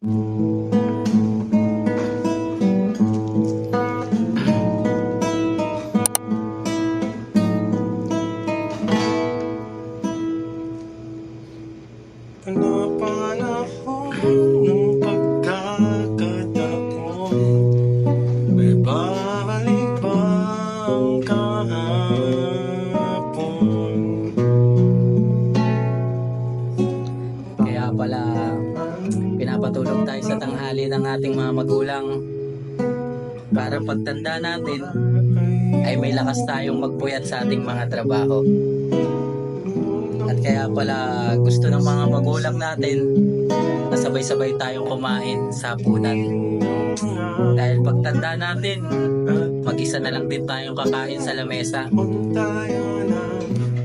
Panapanahon ng pagkakataon, may babalik bang kahapon? Kaya pala pinapatulog tayo sa tanghali ng ating mga magulang para pagtanda natin ay may lakas tayong magpuyat sa ating mga trabaho. At kaya pala gusto ng mga magulang natin na sabay-sabay tayong kumain sa hapunan. Dahil pagtanda natin, mag-isa na lang din tayong kakain sa lamesa.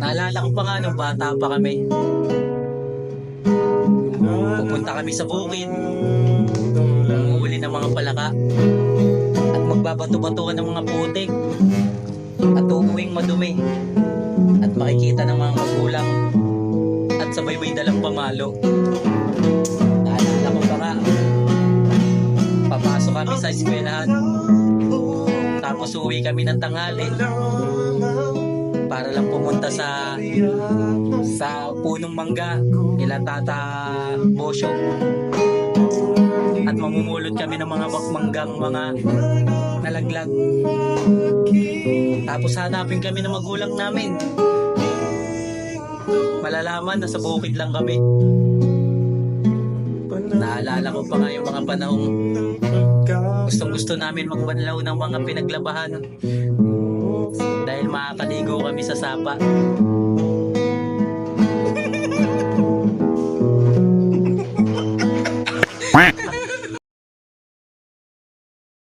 Naalala ko pa nga nung bata pa kami. Pupunta kami sa bukid, umuuli ng mga palaka, at magbabato-batuan ng mga putik, at uuwing madumi, at makikita ng mga magulang, at sabay may dalang pamalo. Naalala ko pa nga, papasok kami sa eskwelahan, tapos uuwi kami ng tanghali, para lang pumunta sa punong mangga nila Tata Bosyo, at mamumulot kami ng mga bakmanggang mga nalaglag. Tapos hanapin kami ng magulang namin, malalaman na sa bukid lang kami. Naalala ko pa nga yung mga panahong gustong gusto namin magbanlaw ng mga pinaglabahan dahil makakaligo kami sa sapa.